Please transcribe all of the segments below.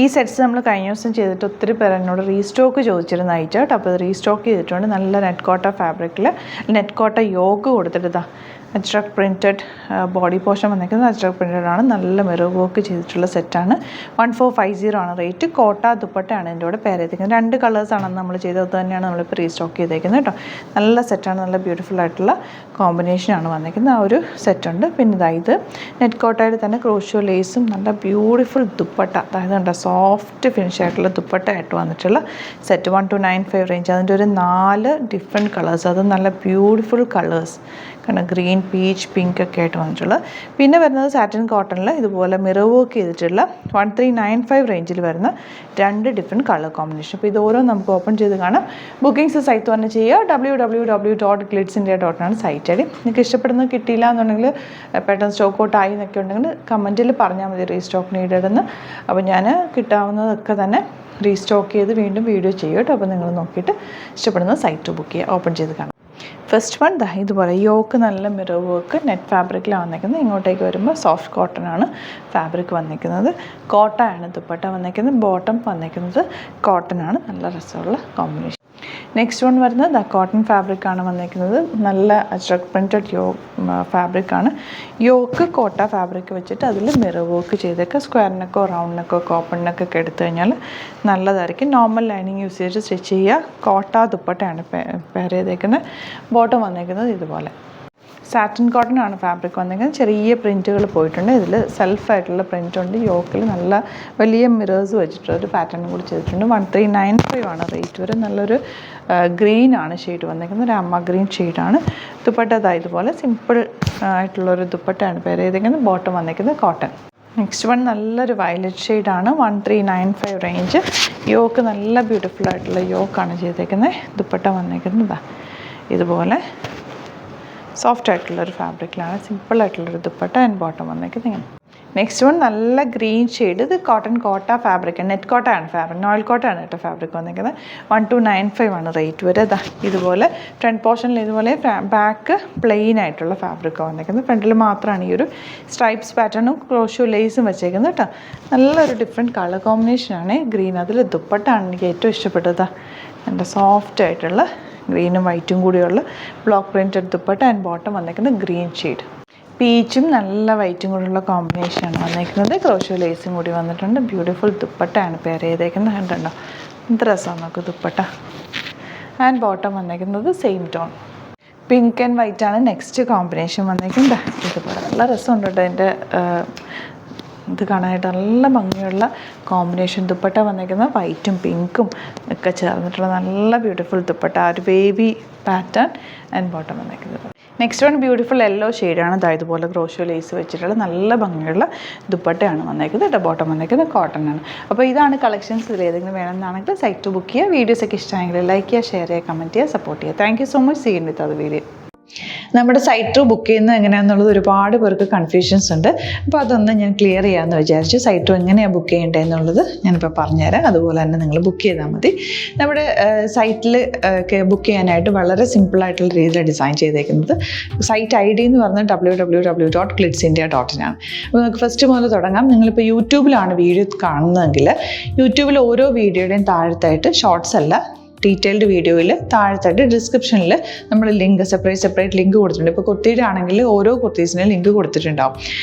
ഈ സെറ്റ്സ് നമ്മൾ കഴിഞ്ഞ ദിവസം ചെയ്തിട്ട് ഒത്തിരി പേർ എന്നോട് റീസ്റ്റോക്ക് ചോദിച്ചിരുന്നതായിട്ട് കേട്ടോ. അപ്പോൾ അത് റീസ്റ്റോക്ക് ചെയ്തിട്ടുണ്ട്. നല്ല നെറ്റ് കോട്ട ഫാബ്രിക്കിൽ നെറ്റ് കോട്ട യോക്ക് കൊടുത്തിട്ട് അജ്രക് പ്രിൻറ്റഡ് ബോഡി പോർഷൻ വന്നിരിക്കുന്നത് അജ്രക് പ്രിൻറ്റഡ് ആണ്. നല്ല മിറർ വർക്ക് ചെയ്തിട്ടുള്ള സെറ്റാണ്. 1450 ആണ് റേറ്റ്. കോട്ട ദുപ്പട്ടയാണ് ഇതിൻ്റെ കൂടെ പെയർ ചെയ്തിരിക്കുന്നത്. 2 കളേഴ്സാണ് നമ്മൾ ചെയ്തത് തന്നെയാണ് നമ്മളിപ്പോൾ റീസ്റ്റോക്ക് ചെയ്തേക്കുന്നത് കേട്ടോ. നല്ല സെറ്റാണ്. നല്ല ബ്യൂട്ടിഫുൾ ആയിട്ടുള്ള കോമ്പിനേഷനാണ് വന്നിരിക്കുന്നത്. ആ ഒരു സെറ്റുണ്ട്. പിന്നെ ഇത് നെറ്റ് കോട്ടയിൽ തന്നെ ക്രോഷ്യോ ലേസും നല്ല ബ്യൂട്ടിഫുൾ ദുപ്പട്ട, അതായത് ഉണ്ട് സോഫ്റ്റ് ഫിനിഷ് ആയിട്ടുള്ള ദുപ്പട്ടയായിട്ട് വന്നിട്ടുള്ള സെറ്റ് 1295 റേഞ്ച്. അതിൻ്റെ ഒരു 4 ഡിഫറെൻറ്റ് കളേഴ്സ്, അത് നല്ല ബ്യൂട്ടിഫുൾ കളേഴ്സ് കാരണം ഗ്രീൻ, പീച്ച്, പിങ്ക് ഒക്കെ ആയിട്ട് വന്നിട്ടുള്ളത്. പിന്നെ വരുന്നത് സാറ്റിൻ കോട്ടണിൽ ഇതുപോലെ മിറർ വർക്ക് ചെയ്തിട്ടുള്ള 1395 റേഞ്ചിൽ വരുന്ന 2 ഡിഫറെൻറ്റ് കളർ കോമ്പിനേഷൻ. അപ്പോൾ ഇത് ഓരോ നമുക്ക് ഓപ്പൺ ചെയ്ത് കാണാം. ബുക്കിംഗ്സ് സൈറ്റ് തന്നെ ചെയ്യുക. www.glitzindia.in ആണ് സൈറ്റ് ഐ ഡി. നിങ്ങൾക്ക് ഇഷ്ടപ്പെടുന്നത് കിട്ടിയില്ല എന്നുണ്ടെങ്കിൽ പെട്ടെന്ന് സ്റ്റോക്ക് ഔട്ട് ആയി എന്നൊക്കെ ഉണ്ടെങ്കിൽ കമൻറ്റിൽ പറഞ്ഞാൽ മതി റീസ്റ്റോക്ക് നീഡഡ് എന്ന്. അപ്പോൾ ഞാൻ കിട്ടാവുന്നതൊക്കെ തന്നെ റീസ്റ്റോക്ക് ചെയ്ത് വീണ്ടും വീഡിയോ ചെയ്യും കേട്ടോ. അപ്പോൾ നിങ്ങൾ നോക്കിയിട്ട് ഇഷ്ടപ്പെടുന്ന സൈറ്റ് ബുക്ക് ചെയ്യുക, ഓപ്പൺ ചെയ്ത് കാണാം. ഫസ്റ്റ് വൺ ഇതുപോലെ യോക്ക് നല്ല മിറർ വർക്ക് നെറ്റ് ഫാബ്രിക്കിലാണ് വന്നിരിക്കുന്നത്. ഇങ്ങോട്ടേക്ക് വരുമ്പോൾ സോഫ്റ്റ് കോട്ടൺ ആണ് ഫാബ്രിക് വന്നിരിക്കുന്നത്. കോട്ടയാണ് ദുപ്പട്ട വന്നിരിക്കുന്നത്. ബോട്ടം വന്നിരിക്കുന്നത് കോട്ടൺ ആണ്. നല്ല രസമുള്ള കോമ്പിനേഷൻ. നെക്സ്റ്റ് വൺ വരുന്നത് കോട്ടൺ ഫാബ്രിക്കാണ് വന്നിരിക്കുന്നത്. നല്ല അജ്രക് പ്രിൻറ്റഡ് ഫാബ്രിക്കാണ്. യോക്ക് കോട്ട ഫാബ്രിക് വെച്ചിട്ട് അതിൽ മിറർ വർക്ക് ചെയ്തേക്കുക. സ്ക്വയർ നെക്കോ റൗണ്ട് നെക്കോ കോപ്പൺ നെക്കൊക്കെ എടുത്തു കഴിഞ്ഞാൽ നല്ലതായിരിക്കും. നോർമൽ ലൈനിങ് യൂസ് ചെയ്തിട്ട് സ്റ്റിച്ച് ചെയ്യുക. കോട്ട ദുപ്പട്ടയാണ് പെയർ ചെയ്തേക്കുന്നത്. ബോട്ടം വന്നിരിക്കുന്നത് ഇതുപോലെ സാറ്റിൻ കോട്ടൺ ആണ് ഫാബ്രിക് വന്നിരിക്കുന്നത്. ചെറിയ പ്രിൻറ്റുകൾ പോയിട്ടുണ്ട്. ഇതിൽ സെൽഫായിട്ടുള്ള പ്രിൻ്റ് ഉണ്ട്. യോക്കിൽ നല്ല വലിയ മിറേഴ്സ് വെച്ചിട്ടുള്ള ഒരു പാറ്റേണും കൂടി ചെയ്തിട്ടുണ്ട്. 1395 ആണ് റേറ്റ് വരെ. നല്ലൊരു ഗ്രീനാണ് ഷെയ്ഡ് വന്നിരിക്കുന്നത്. ഒരു അമ്മ ഗ്രീൻ ഷെയ്ഡാണ്. ദുപ്പട്ട ഇതുപോലെ സിമ്പിൾ ആയിട്ടുള്ളൊരു ദുപ്പട്ടയാണ് പെയർ ചെയ്തിരിക്കുന്നത്. ബോട്ടം വന്നിരിക്കുന്നത് കോട്ടൺ. നെക്സ്റ്റ് വൺ നല്ലൊരു വയലറ്റ് ഷെയ്ഡാണ്. 1395 റേഞ്ച്. യോക്ക് നല്ല ബ്യൂട്ടിഫുൾ ആയിട്ടുള്ള യോക്കാണ് ചെയ്തേക്കുന്നത്. ദുപ്പട്ട വന്നിരിക്കുന്നത് ഇതുപോലെ സോഫ്റ്റ് ആയിട്ടുള്ളൊരു ഫാബ്രിക്കിലാണ്. സിമ്പിളായിട്ടുള്ളൊരു ദുപ്പട്ട ആൻഡ് ബോട്ടം വന്നിരിക്കുന്നത് ഇങ്ങനെ. നെക്സ്റ്റ് വൺ നല്ല ഗ്രീൻ ഷെയ്ഡ്. ഇത് കോട്ടൺ കോട്ട ഫാബ്രിക്, നെറ്റ് കോട്ടയാണ് ഫാബ്രിക്, നോയിൽ കോട്ടയാണ് കേട്ടോ ഫാബ്രിക് വന്നിരിക്കുന്നത്. 1295 ആണ് റേറ്റ് വരെ. ഇതുപോലെ ഫ്രണ്ട് പോർഷനിൽ ഇതുപോലെ ബാക്ക് പ്ലെയിൻ ആയിട്ടുള്ള ഫാബ്രിക്കാണ് വന്നിരിക്കുന്നത്. ഫ്രണ്ടിൽ മാത്രമാണ് ഈ ഒരു സ്ട്രൈപ്സ് പാറ്റേണും ക്രോഷ്യോ ലേസും വെച്ചേക്കുന്നത് കേട്ടോ. നല്ലൊരു ഡിഫറെൻറ്റ് കളർ കോമ്പിനേഷനാണ് ഗ്രീൻ. അതിൽ ദുപ്പട്ടയാണ് എനിക്ക് ഏറ്റവും ഇഷ്ടപ്പെട്ടത്. നല്ല സോഫ്റ്റ് ആയിട്ടുള്ള ഗ്രീനും വൈറ്റും കൂടിയുള്ള block printed dupatta and bottom വന്നിരിക്കുന്നത് ഗ്രീൻ ഷെയ്ഡ്. പീച്ചും നല്ല വൈറ്റും കൂടിയുള്ള കോമ്പിനേഷനാണ് വന്നിരിക്കുന്നത്. ക്രോഷ്യോ ലേസും കൂടി വന്നിട്ടുണ്ട്. ബ്യൂട്ടിഫുൾ ദുപ്പട്ടയാണ് പെയർ ചെയ്തേക്കുന്നത്. കണ്ടുണ്ടോ എന്ത് രസമാണ് നമുക്ക് ദുപ്പട്ട. ആൻഡ് ബോട്ടം വന്നിരിക്കുന്നത് സെയിം ടോൺ പിങ്ക് ആൻഡ് വൈറ്റാണ് നെക്സ്റ്റ് കോമ്പിനേഷൻ വന്നിരിക്കുന്നത്. ഇതുപോലെ നല്ല രസമുണ്ട് കേട്ടോ. അതിൻ്റെ ഇത് കാണാനായിട്ട് നല്ല ഭംഗിയുള്ള കോമ്പിനേഷൻ. ദുപ്പട്ട വന്നിരിക്കുന്നത് വൈറ്റും പിങ്കും ഒക്കെ ചേർന്നിട്ടുള്ള നല്ല ബ്യൂട്ടിഫുൾ ദുപ്പട്ട. ആ ഒരു ബേബി പാറ്റേൺ ആൻഡ് ബോട്ടം വന്നിരിക്കുന്നത്. നെക്സ്റ്റ് വൺ ബ്യൂട്ടിഫുൾ യെല്ലോ ഷെയ്ഡാണ്. ഇതുപോലെ ക്രോഷ്യോ ലേസ് വെച്ചിട്ടുള്ള നല്ല ഭംഗിയുള്ള ദുപ്പട്ടയാണ് വന്നിരിക്കുന്നത്. ബോട്ടം വന്നിരിക്കുന്നത് കോട്ടൺ ആണ്. അപ്പോൾ ഇതാണ് കളക്ഷൻസ്. ഇതിൽ ഏതെങ്കിലും വേണമെന്നാണെങ്കിൽ സൈറ്റ് ബുക്ക് ചെയ്യുക. വീഡിയോസൊക്കെ ഇഷ്ടമായെങ്കിൽ ലൈക്ക് ചെയ്യുക, ഷെയർ ചെയ്യുക, കമൻറ്റ് ചെയ്യുക, സപ്പോർട്ട് ചെയ്യുക. Thank you so much. See you with അത് വീഡിയോ. നമ്മുടെ സൈറ്റ് ബുക്ക് ചെയ്യുന്നത് എങ്ങനെയാണെന്നുള്ളത് ഒരുപാട് പേർക്ക് കൺഫ്യൂഷൻസ് ഉണ്ട്. അപ്പോൾ അതൊന്ന് ഞാൻ ക്ലിയർ ചെയ്യാമെന്ന് വിചാരിച്ചു. സൈറ്റ് എങ്ങനെയാണ് ബുക്ക് ചെയ്യേണ്ടത് എന്നുള്ളത് ഞാനിപ്പോൾ പറഞ്ഞുതരാം. അതുപോലെ തന്നെ നിങ്ങൾ ബുക്ക് ചെയ്താൽ മതി. നമ്മുടെ സൈറ്റിൽ ബുക്ക് ചെയ്യാനായിട്ട് വളരെ സിമ്പിളായിട്ടുള്ള രീതിയിൽ ഡിസൈൻ ചെയ്തേക്കുന്നത്. സൈറ്റ് ID എന്ന് പറഞ്ഞാൽ www.glitzindia.in ആണ്. അപ്പോൾ നമുക്ക് ഫസ്റ്റ് മുതൽ തുടങ്ങാം. നിങ്ങളിപ്പോൾ യൂട്യൂബിലാണ് വീഡിയോ കാണുന്നതെങ്കിൽ യൂട്യൂബിൽ ഓരോ വീഡിയോയുടെയും താഴത്തായിട്ട് ഷോർട്സ് അല്ല, ഡീറ്റെയിൽഡ് വീഡിയോയിൽ താഴത്തായിട്ട് ഡിസ്ക്രിപ്ഷനിൽ നമ്മൾ ലിങ്ക് സെപ്പറേറ്റ് ലിങ്ക് കൊടുത്തിട്ടുണ്ട്. ഇപ്പോൾ കുർത്തിയുടെ ആണെങ്കിൽ ഓരോ കുർത്തീസിന് ലിങ്ക് കൊടുത്തിട്ടുണ്ടാവും.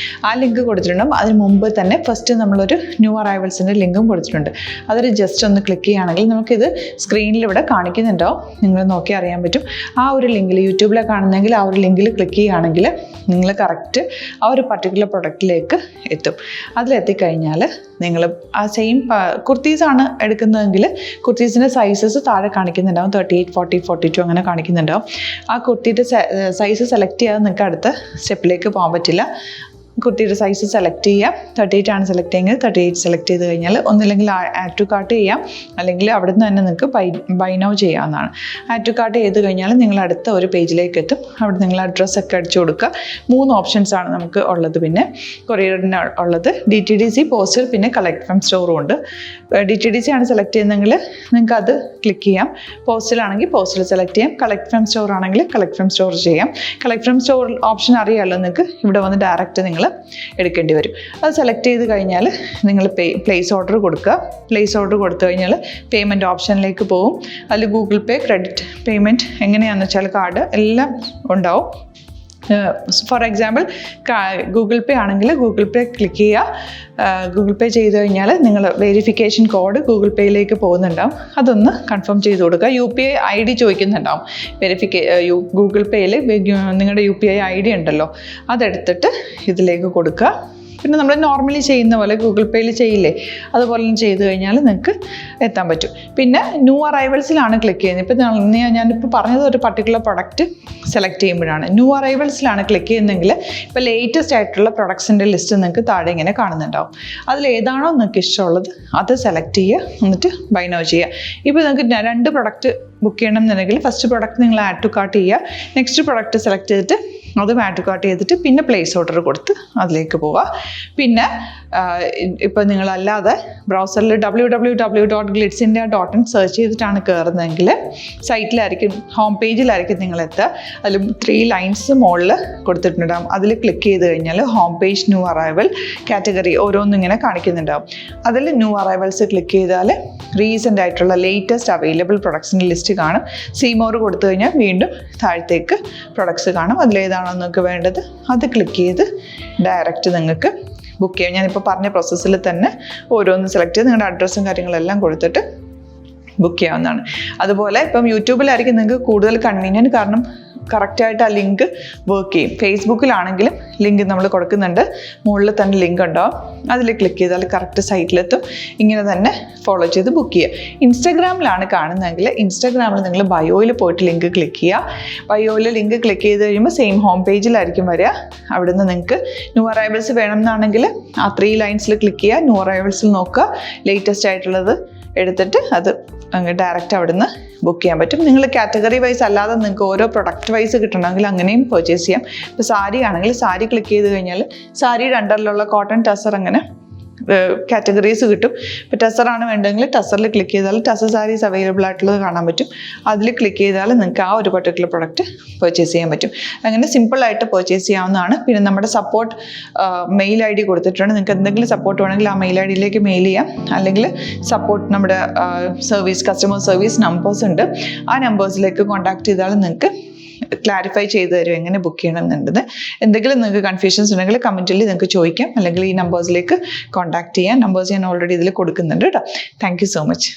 ആ ലിങ്ക് കൊടുത്തിട്ടുണ്ടാവും. അതിന് മുമ്പ് തന്നെ ഫസ്റ്റ് നമ്മളൊരു ന്യൂ അറൈവൽസിൻ്റെ ലിങ്കും കൊടുത്തിട്ടുണ്ട്. അതൊരു ജസ്റ്റ് ഒന്ന് ക്ലിക്ക് ചെയ്യുകയാണെങ്കിൽ നമുക്കിത് സ്ക്രീനിൽ ഇവിടെ കാണിക്കുന്നുണ്ടാവും. നിങ്ങൾ നോക്കി അറിയാൻ പറ്റും. ആ ഒരു ലിങ്കിൽ യൂട്യൂബിലെ കാണുന്നെങ്കിൽ ആ ഒരു ലിങ്കിൽ ക്ലിക്ക് ചെയ്യുകയാണെങ്കിൽ നിങ്ങൾ കറക്റ്റ് ആ ഒരു പർട്ടിക്കുലർ പ്രൊഡക്റ്റിലേക്ക് എത്തും. അതിലെത്തിക്കഴിഞ്ഞാൽ നിങ്ങൾ ആ സെയിം കുർത്തീസാണ് എടുക്കുന്നതെങ്കിൽ കുർത്തീസിൻ്റെ സൈസസ് താഴെ കാണിക്കുന്നുണ്ടാവും. 38, 40, 42 അങ്ങനെ കാണിക്കുന്നുണ്ടാവും. ആ കുർത്തിയുടെ സൈസ് സെലക്ട് ചെയ്യാതെ നിങ്ങൾക്ക് അടുത്ത സ്റ്റെപ്പിലേക്ക് പോകാൻ പറ്റില്ല. കുർത്തിയുടെ സൈസ് സെലക്ട് ചെയ്യാം. 38 ആണ് സെലക്ട് ചെയ്യുന്നത്. 38 സെലക്ട് ചെയ്ത് കഴിഞ്ഞാൽ ഒന്നില്ലെങ്കിൽ ആഡ് ടു കാർട്ട് ചെയ്യാം, അല്ലെങ്കിൽ അവിടെ നിന്ന് തന്നെ നിങ്ങൾക്ക് ബൈ നൗ ചെയ്യാവുന്നതാണ്. ആഡ് ടു കാർട്ട് ചെയ്ത് കഴിഞ്ഞാൽ നിങ്ങൾ അടുത്ത ഒരു പേജിലേക്ക് എത്തും. അവിടെ നിങ്ങൾ അഡ്രസ്സൊക്കെ അടിച്ചു കൊടുക്കുക. 3 ഓപ്ഷൻസാണ് നമുക്ക് ഉള്ളത്. പിന്നെ കൊറിയറിന് ഉള്ളത് DTDC, പോസ്റ്റൽ, പിന്നെ കളക്ട് ഫ്രം സ്റ്റോറും ഉണ്ട്. DTDC ആണ് സെലക്ട് ചെയ്യുന്നതെങ്കിൽ നിങ്ങൾക്ക് അത് ക്ലിക്ക് ചെയ്യാം. പോസ്റ്റലാണെങ്കിൽ പോസ്റ്റൽ സെലക്ട് ചെയ്യാം. കളക്ട് ഫ്രം സ്റ്റോർ ആണെങ്കിൽ കളക്ട് ഫ്രം സ്റ്റോർ ചെയ്യാം. കളക്ട് ഫ്രം സ്റ്റോർ ഓപ്ഷൻ അറിയാമല്ലോ നിങ്ങൾക്ക്. ഇവിടെ വന്ന് ഡയറക്റ്റ് നിങ്ങൾ നിങ്ങൾ എടുക്കേണ്ടി വരും. അത് സെലക്ട് ചെയ്ത് കഴിഞ്ഞാൽ നിങ്ങൾ പ്ലേസ് ഓർഡർ കൊടുക്കുക. പ്ലേസ് ഓർഡർ കൊടുത്തു കഴിഞ്ഞാൽ പേയ്മെൻറ്റ് ഓപ്ഷനിലേക്ക് പോകും. അതിൽ ഗൂഗിൾ പേ, ക്രെഡിറ്റ് പേയ്മെൻറ്റ് എങ്ങനെയാണെന്ന് വെച്ചാൽ കാർഡ് എല്ലാം ഉണ്ടാവും. ഫോർ എക്സാമ്പിൾ ഗൂഗിൾ പേ ആണെങ്കിൽ ഗൂഗിൾ പേ ക്ലിക്ക് ചെയ്യുക. ഗൂഗിൾ പേ ചെയ്ത് കഴിഞ്ഞാൽ നിങ്ങൾ വെരിഫിക്കേഷൻ കോഡ് ഗൂഗിൾ പേയിലേക്ക് പോകുന്നുണ്ടാവും. അതൊന്ന് കൺഫേം ചെയ്ത് കൊടുക്കുക. UPI ID ചോദിക്കുന്നുണ്ടാവും. ഗൂഗിൾ പേയിൽ നിങ്ങളുടെ UPI ID ഉണ്ടല്ലോ, അതെടുത്തിട്ട് ഇതിലേക്ക് കൊടുക്കുക. പിന്നെ നമ്മൾ നോർമലി ചെയ്യുന്ന പോലെ ഗൂഗിൾ പേയിൽ ചെയ്യില്ലേ, അതുപോലെ ചെയ്ത് കഴിഞ്ഞാൽ നിങ്ങൾക്ക് എത്താൻ പറ്റും. പിന്നെ ന്യൂ അറൈവൽസിലാണ് ക്ലിക്ക് ചെയ്യുന്നത്. ഇപ്പോൾ ഞാനിപ്പോൾ പറഞ്ഞത് ഒരു പർട്ടിക്കുലർ പ്രൊഡക്റ്റ് സെലക്ട് ചെയ്യുമ്പോഴാണ്. ന്യൂ അറൈവൽസിലാണ് ക്ലിക്ക് ചെയ്യുന്നതെങ്കിൽ ഇപ്പോൾ ലേറ്റസ്റ്റ് ആയിട്ടുള്ള പ്രൊഡക്ട്സിൻ്റെ ലിസ്റ്റ് നിങ്ങൾക്ക് താഴെ ഇങ്ങനെ കാണുന്നുണ്ടാവും. അതിലേതാണോ നിങ്ങൾക്ക് ഇഷ്ടമുള്ളത് അത് സെലക്ട് ചെയ്യുക, എന്നിട്ട് ബൈ നൗ ചെയ്യുക. ഇപ്പോൾ നിങ്ങൾക്ക് 2 പ്രൊഡക്റ്റ് ബുക്ക് ചെയ്യണം എന്നുണ്ടെങ്കിൽ ഫസ്റ്റ് പ്രൊഡക്റ്റ് നിങ്ങൾ ആഡ് ടു കാർട്ട് ചെയ്യുക. നെക്സ്റ്റ് പ്രൊഡക്റ്റ് സെലക്ട് ചെയ്തിട്ട് അതും ആഡ് ടു കാർട്ട് ചെയ്തിട്ട് പിന്നെ പ്ലേസ് ഓർഡർ കൊടുത്ത് അതിലേക്ക് പോവുക. പിന്നെ ഇപ്പോൾ നിങ്ങളല്ലാതെ ബ്രൗസറിൽ www.glitzindia.in സെർച്ച് ചെയ്തിട്ടാണ് കയറുന്നതെങ്കിൽ സൈറ്റിലായിരിക്കും, ഹോം പേജിലായിരിക്കും നിങ്ങളെത്തുക. അതിൽ 3 ലൈൻസ് മുകളിൽ കൊടുത്തിട്ടുണ്ടാകും. അതിൽ ക്ലിക്ക് ചെയ്ത് കഴിഞ്ഞാൽ home page, new arrival, category ഓരോന്നും ഇങ്ങനെ കാണിക്കുന്നുണ്ടാകും. അതിൽ ന്യൂ അറൈവൽസ് ക്ലിക്ക് ചെയ്താൽ റീസെൻ്റ് ആയിട്ടുള്ള ലേറ്റസ്റ്റ് അവൈലബിൾ പ്രൊഡക്ട്സിൻ്റെ ലിസ്റ്റ് കാണും. സീമോർ കൊടുത്തു കഴിഞ്ഞാൽ വീണ്ടും താഴത്തേക്ക് പ്രൊഡക്ട്സ് കാണും. അതിലേതാണോ നിങ്ങൾക്ക് വേണ്ടത് അത് ക്ലിക്ക് ചെയ്ത് ഡയറക്റ്റ് നിങ്ങൾക്ക് ബുക്ക് ചെയ്യാം. ഞാനിപ്പോൾ പറഞ്ഞ പ്രോസസ്സിൽ തന്നെ ഓരോന്ന് സെലക്ട് ചെയ്ത് നിങ്ങളുടെ അഡ്രസ്സും കാര്യങ്ങളെല്ലാം കൊടുത്തിട്ട് ബുക്ക് ചെയ്യാവുന്നതാണ്. അതുപോലെ ഇപ്പം യൂട്യൂബിലായിരിക്കും നിങ്ങൾക്ക് കൂടുതൽ കൺവീനിയൻറ്റ്, കാരണം കറക്റ്റായിട്ട് ആ ലിങ്ക് വർക്ക് ചെയ്യും. ഫേസ്ബുക്കിലാണെങ്കിലും ലിങ്ക് നമ്മൾ കൊടുക്കുന്നുണ്ട്, മുകളിൽ തന്നെ ലിങ്ക് ഉണ്ടാവും. അതിൽ ക്ലിക്ക് ചെയ്താൽ കറക്റ്റ് സൈറ്റിലെത്തും. ഇങ്ങനെ തന്നെ ഫോളോ ചെയ്ത് ബുക്ക് ചെയ്യുക. ഇൻസ്റ്റാഗ്രാമിലാണ് കാണുന്നതെങ്കിൽ ഇൻസ്റ്റാഗ്രാമിൽ നിങ്ങൾ ബയോയിൽ പോയിട്ട് ലിങ്ക് ക്ലിക്ക് ചെയ്യുക. ബയോയിൽ ലിങ്ക് ക്ലിക്ക് ചെയ്ത് കഴിയുമ്പോൾ സെയിം ഹോം പേജിലായിരിക്കും വരിക. അവിടുന്ന് നിങ്ങൾക്ക് ന്യൂ അറൈവൽസ് വേണമെന്നാണെങ്കിൽ ആ 3 ലൈൻസിൽ ക്ലിക്ക് ചെയ്യുക. ന്യൂ അറൈവൽസിൽ നോക്കുക, ലേറ്റസ്റ്റ് ആയിട്ടുള്ളത് എടുത്തിട്ട് അത് അങ്ങ് ഡയറക്റ്റ് അവിടുന്ന് ബുക്ക് ചെയ്യാൻ പറ്റും. നിങ്ങൾ കാറ്റഗറി വൈസ് അല്ലാതെ നിങ്ങൾക്ക് ഓരോ പ്രൊഡക്റ്റ് വൈസ് കിട്ടണമെങ്കിൽ അങ്ങനെയും പർച്ചേസ് ചെയ്യാം. ഇപ്പോൾ സാരി ആണെങ്കിൽ സാരി ക്ലിക്ക് ചെയ്ത് കഴിഞ്ഞാൽ സാരിയുടെ അണ്ടറിലുള്ള കോട്ടൺ ടസർ അങ്ങനെ കാറ്റഗറീസ് കിട്ടും. ഇപ്പോൾ ടസറാണ് വേണ്ടതെങ്കിൽ ടസറിൽ ക്ലിക്ക് ചെയ്താൽ ടസർ സാരീസ് അവൈലബിൾ ആയിട്ടുള്ളത് കാണാൻ പറ്റും. അതിൽ ക്ലിക്ക് ചെയ്താൽ നിങ്ങൾക്ക് ആ ഒരു പർട്ടിക്കുലർ പ്രൊഡക്റ്റ് പർച്ചേസ് ചെയ്യാൻ പറ്റും. അങ്ങനെ സിമ്പിളായിട്ട് പർച്ചേസ് ചെയ്യാവുന്നതാണ്. പിന്നെ നമ്മുടെ സപ്പോർട്ട് മെയിൽ ID കൊടുത്തിട്ടുണ്ട്. നിങ്ങൾക്ക് എന്തെങ്കിലും സപ്പോർട്ട് വേണമെങ്കിൽ ആ മെയിൽ IDയിലേക്ക് മെയിൽ ചെയ്യാം. അല്ലെങ്കിൽ സപ്പോർട്ട് നമ്മുടെ കസ്റ്റമർ സർവീസ് നമ്പേഴ്സ് ഉണ്ട്. ആ നമ്പേഴ്സിലേക്ക് കോൺടാക്ട് ചെയ്താൽ നിങ്ങൾക്ക് ക്ലാരിഫൈ ചെയ്ത് തരും എങ്ങനെ ബുക്ക് ചെയ്യണം എന്നുള്ളത്. എന്തെങ്കിലും നിങ്ങൾക്ക് കൺഫ്യൂഷൻസ് ഉണ്ടെങ്കിൽ കമൻറ്റിൽ നിങ്ങൾക്ക് ചോദിക്കാം, അല്ലെങ്കിൽ ഈ നമ്പേഴ്സിലേക്ക് കോൺടാക്ട് ചെയ്യാം. നമ്പേഴ്സ് ഞാൻ ഓൾറെഡി ഇതിൽ കൊടുക്കുന്നുണ്ട് കേട്ടോ. Thank you so much.